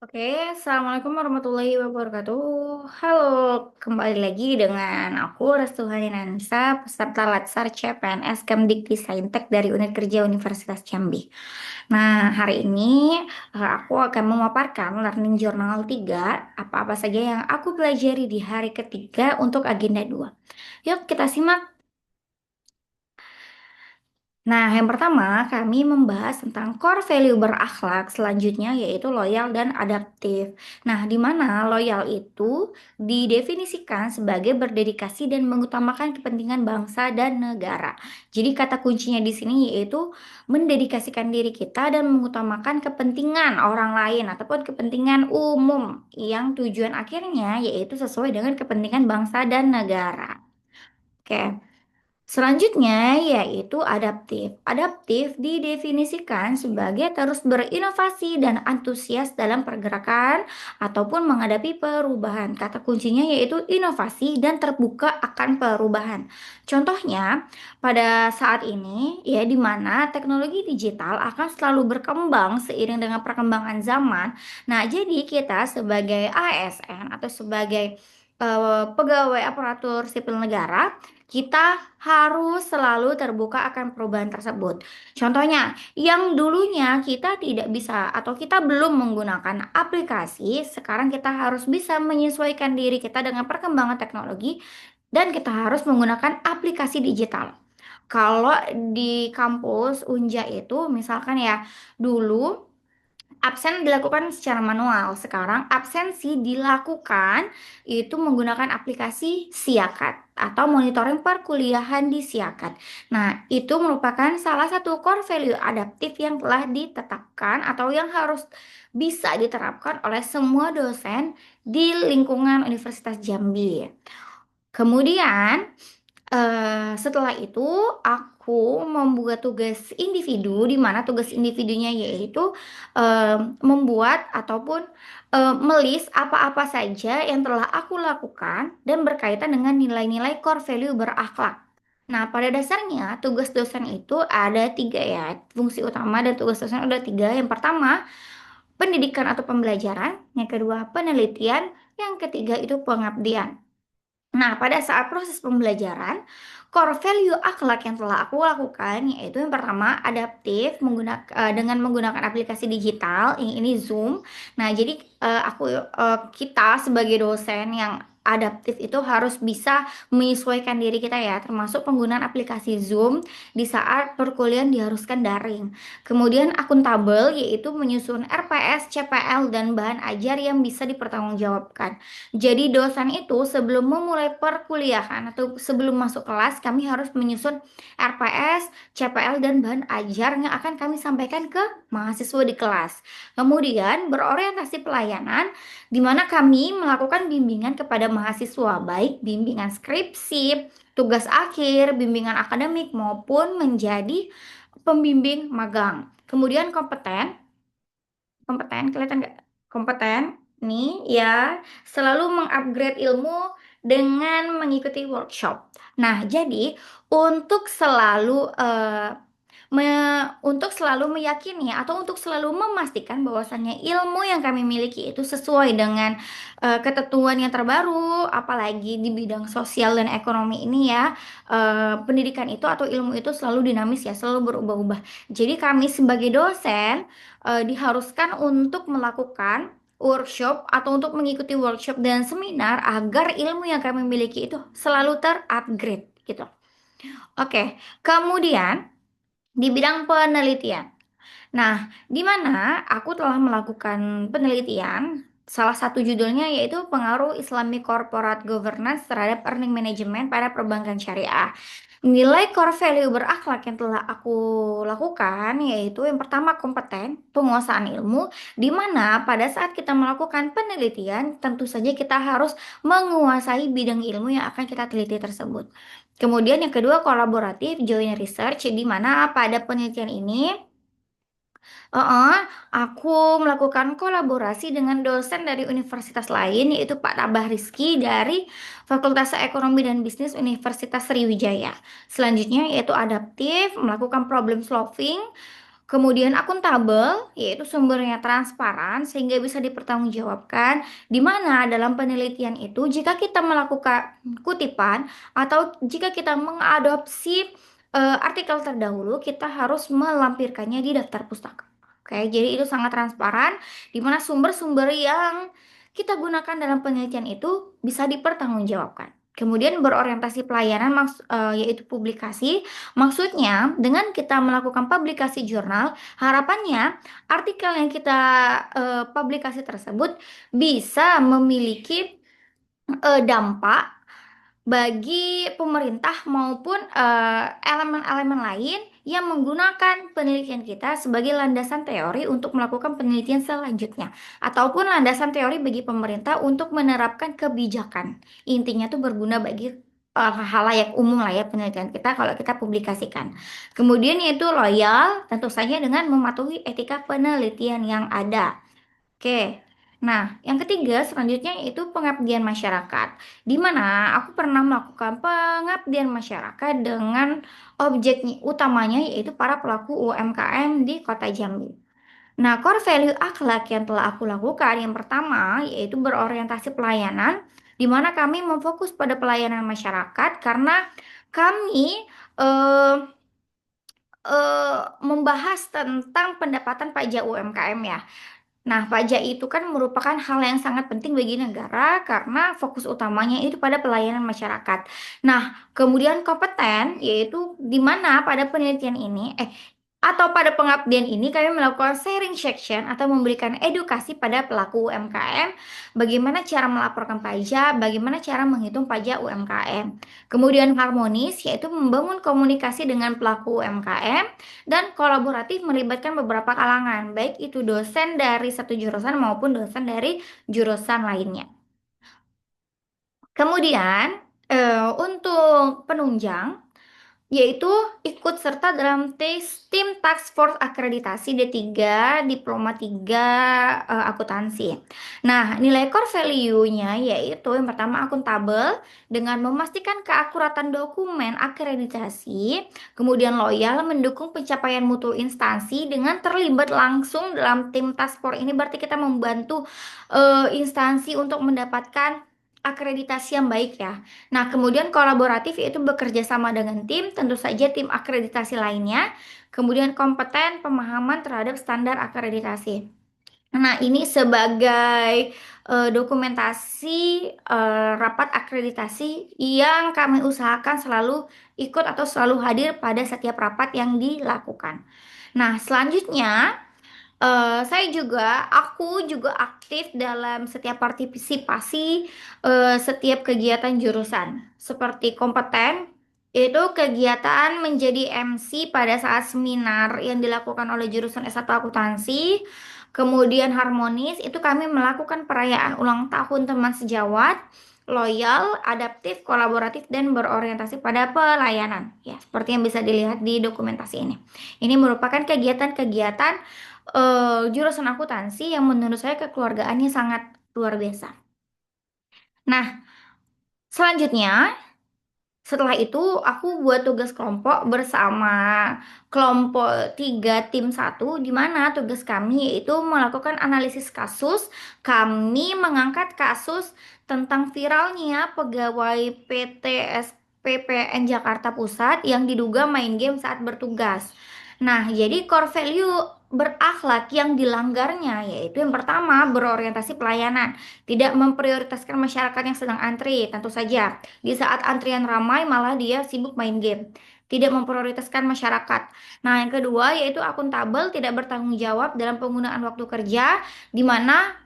Oke, Assalamualaikum warahmatullahi wabarakatuh. Halo, kembali lagi dengan aku Restuhani Nansa, peserta Latsar CPNS Kemdikti Saintek dari Unit Kerja Universitas Jambi. Nah, hari ini aku akan memaparkan Learning Journal 3, apa-apa saja yang aku pelajari di hari ketiga untuk agenda 2. Yuk kita simak. Nah, yang pertama kami membahas tentang core value berakhlak, selanjutnya yaitu loyal dan adaptif. Nah, di mana loyal itu didefinisikan sebagai berdedikasi dan mengutamakan kepentingan bangsa dan negara. Jadi kata kuncinya di sini yaitu mendedikasikan diri kita dan mengutamakan kepentingan orang lain ataupun kepentingan umum yang tujuan akhirnya yaitu sesuai dengan kepentingan bangsa dan negara. Oke. Selanjutnya yaitu adaptif. Adaptif didefinisikan sebagai terus berinovasi dan antusias dalam pergerakan ataupun menghadapi perubahan. Kata kuncinya yaitu inovasi dan terbuka akan perubahan. Contohnya, pada saat ini ya di mana teknologi digital akan selalu berkembang seiring dengan perkembangan zaman. Nah, jadi kita sebagai ASN atau sebagai pegawai aparatur sipil negara kita harus selalu terbuka akan perubahan tersebut. Contohnya, yang dulunya kita tidak bisa atau kita belum menggunakan aplikasi, sekarang kita harus bisa menyesuaikan diri kita dengan perkembangan teknologi dan kita harus menggunakan aplikasi digital. Kalau di kampus Unja itu misalkan ya, dulu absen dilakukan secara manual. Sekarang absensi dilakukan itu menggunakan aplikasi Siakat atau monitoring perkuliahan di Siakat. Nah, itu merupakan salah satu core value adaptif yang telah ditetapkan atau yang harus bisa diterapkan oleh semua dosen di lingkungan Universitas Jambi. Kemudian setelah itu aku membuat tugas individu di mana tugas individunya yaitu membuat ataupun melis apa-apa saja yang telah aku lakukan dan berkaitan dengan nilai-nilai core value berakhlak. Nah, pada dasarnya tugas dosen itu ada tiga ya, fungsi utama dan tugas dosen ada tiga. Yang pertama, pendidikan atau pembelajaran. Yang kedua, penelitian. Yang ketiga itu pengabdian. Nah, pada saat proses pembelajaran, core value akhlak yang telah aku lakukan yaitu yang pertama adaptif dengan menggunakan aplikasi digital, ini Zoom. Nah, jadi kita sebagai dosen yang adaptif itu harus bisa menyesuaikan diri kita ya, termasuk penggunaan aplikasi Zoom di saat perkuliahan diharuskan daring. Kemudian akuntabel yaitu menyusun RPS, CPL dan bahan ajar yang bisa dipertanggungjawabkan. Jadi dosen itu sebelum memulai perkuliahan atau sebelum masuk kelas kami harus menyusun RPS, CPL dan bahan ajar yang akan kami sampaikan ke mahasiswa di kelas. Kemudian berorientasi pelayanan di mana kami melakukan bimbingan kepada mahasiswa baik bimbingan skripsi, tugas akhir, bimbingan akademik maupun menjadi pembimbing magang. Kemudian kompeten, kompeten kelihatan nggak? Kompeten nih ya selalu mengupgrade ilmu dengan mengikuti workshop. Nah, jadi untuk selalu untuk selalu meyakini atau untuk selalu memastikan bahwasannya ilmu yang kami miliki itu sesuai dengan ketentuan yang terbaru, apalagi di bidang sosial dan ekonomi ini ya, pendidikan itu atau ilmu itu selalu dinamis ya, selalu berubah-ubah. Jadi kami sebagai dosen diharuskan untuk melakukan workshop atau untuk mengikuti workshop dan seminar agar ilmu yang kami miliki itu selalu terupgrade gitu. Oke, kemudian di bidang penelitian. Nah, di mana aku telah melakukan penelitian, salah satu judulnya yaitu pengaruh Islamic Corporate Governance terhadap earning management pada perbankan syariah. Nilai core value berakhlak yang telah aku lakukan yaitu yang pertama kompeten, penguasaan ilmu, di mana pada saat kita melakukan penelitian tentu saja kita harus menguasai bidang ilmu yang akan kita teliti tersebut. Kemudian yang kedua kolaboratif, joint research, di mana pada penelitian ini Heeh, aku melakukan kolaborasi dengan dosen dari universitas lain yaitu Pak Tabah Rizky dari Fakultas Ekonomi dan Bisnis Universitas Sriwijaya. Selanjutnya yaitu adaptif, melakukan problem solving. Kemudian akuntabel, yaitu sumbernya transparan sehingga bisa dipertanggungjawabkan, di mana dalam penelitian itu jika kita melakukan kutipan atau jika kita mengadopsi artikel terdahulu, kita harus melampirkannya di daftar pustaka. Oke, jadi itu sangat transparan, di mana sumber-sumber yang kita gunakan dalam penelitian itu bisa dipertanggungjawabkan. Kemudian berorientasi pelayanan, yaitu publikasi. Maksudnya, dengan kita melakukan publikasi jurnal, harapannya artikel yang kita publikasi tersebut bisa memiliki dampak bagi pemerintah maupun elemen-elemen lain yang menggunakan penelitian kita sebagai landasan teori untuk melakukan penelitian selanjutnya, ataupun landasan teori bagi pemerintah untuk menerapkan kebijakan. Intinya tuh berguna bagi halayak umum lah ya penelitian kita kalau kita publikasikan. Kemudian yaitu loyal, tentu saja dengan mematuhi etika penelitian yang ada. Oke. Nah, yang ketiga selanjutnya yaitu pengabdian masyarakat. Di mana aku pernah melakukan pengabdian masyarakat dengan objek utamanya yaitu para pelaku UMKM di Kota Jambi. Nah, core value akhlak yang telah aku lakukan yang pertama yaitu berorientasi pelayanan, di mana kami memfokus pada pelayanan masyarakat karena kami eh, membahas tentang pendapatan pajak UMKM ya. Nah, pajak itu kan merupakan hal yang sangat penting bagi negara karena fokus utamanya itu pada pelayanan masyarakat. Nah, kemudian kompeten yaitu di mana pada penelitian ini atau pada pengabdian ini kami melakukan sharing section atau memberikan edukasi pada pelaku UMKM bagaimana cara melaporkan pajak, bagaimana cara menghitung pajak UMKM. Kemudian harmonis yaitu membangun komunikasi dengan pelaku UMKM dan kolaboratif melibatkan beberapa kalangan, baik itu dosen dari satu jurusan maupun dosen dari jurusan lainnya. Kemudian, untuk penunjang, yaitu ikut serta dalam tim Task Force Akreditasi D3, Diploma 3 akuntansi. Nah, nilai core value-nya yaitu yang pertama akuntabel dengan memastikan keakuratan dokumen akreditasi, kemudian loyal mendukung pencapaian mutu instansi dengan terlibat langsung dalam tim task force ini berarti kita membantu instansi untuk mendapatkan akreditasi yang baik ya. Nah, kemudian kolaboratif yaitu bekerja sama dengan tim, tentu saja tim akreditasi lainnya. Kemudian kompeten pemahaman terhadap standar akreditasi. Nah, ini sebagai dokumentasi rapat akreditasi yang kami usahakan selalu ikut atau selalu hadir pada setiap rapat yang dilakukan. Nah, selanjutnya aku juga aktif dalam setiap partisipasi setiap kegiatan jurusan. Seperti kompeten, itu kegiatan menjadi MC pada saat seminar yang dilakukan oleh jurusan S1 Akuntansi. Kemudian harmonis, itu kami melakukan perayaan ulang tahun teman sejawat, loyal, adaptif, kolaboratif, dan berorientasi pada pelayanan. Ya, seperti yang bisa dilihat di dokumentasi ini. Ini merupakan kegiatan-kegiatan jurusan akuntansi yang menurut saya kekeluargaannya sangat luar biasa. Nah, selanjutnya setelah itu aku buat tugas kelompok bersama kelompok 3 tim satu di mana tugas kami yaitu melakukan analisis kasus. Kami mengangkat kasus tentang viralnya pegawai PT SPPN Jakarta Pusat yang diduga main game saat bertugas. Nah, jadi core value berakhlak yang dilanggarnya yaitu yang pertama berorientasi pelayanan, tidak memprioritaskan masyarakat yang sedang antri, tentu saja. Di saat antrian ramai malah dia sibuk main game. Tidak memprioritaskan masyarakat. Nah, yang kedua yaitu akuntabel, tidak bertanggung jawab dalam penggunaan waktu kerja, di mana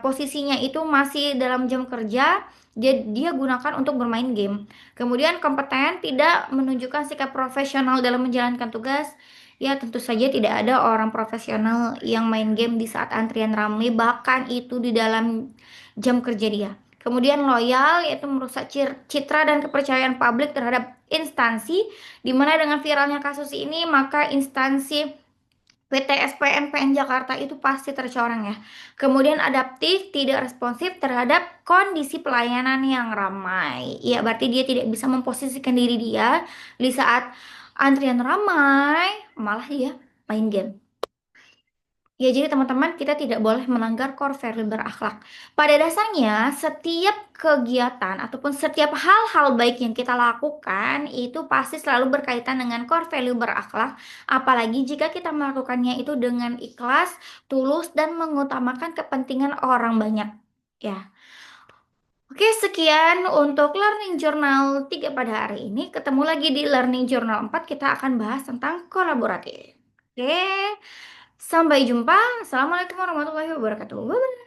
posisinya itu masih dalam jam kerja, dia gunakan untuk bermain game. Kemudian kompeten, tidak menunjukkan sikap profesional dalam menjalankan tugas. Ya, tentu saja tidak ada orang profesional yang main game di saat antrian ramai, bahkan itu di dalam jam kerja dia. Kemudian loyal yaitu merusak citra dan kepercayaan publik terhadap instansi, di mana dengan viralnya kasus ini maka instansi PT SPN PN Jakarta itu pasti tercoreng ya. Kemudian adaptif, tidak responsif terhadap kondisi pelayanan yang ramai. Ya, berarti dia tidak bisa memposisikan diri dia di saat antrian ramai, malah dia main game. Ya, jadi teman-teman, kita tidak boleh melanggar core value berakhlak. Pada dasarnya, setiap kegiatan ataupun setiap hal-hal baik yang kita lakukan itu pasti selalu berkaitan dengan core value berakhlak, apalagi jika kita melakukannya itu dengan ikhlas, tulus, dan mengutamakan kepentingan orang banyak. Ya. Oke, sekian untuk Learning Journal 3 pada hari ini. Ketemu lagi di Learning Journal 4, kita akan bahas tentang kolaboratif. Oke, sampai jumpa. Assalamualaikum warahmatullahi wabarakatuh. Bye-bye.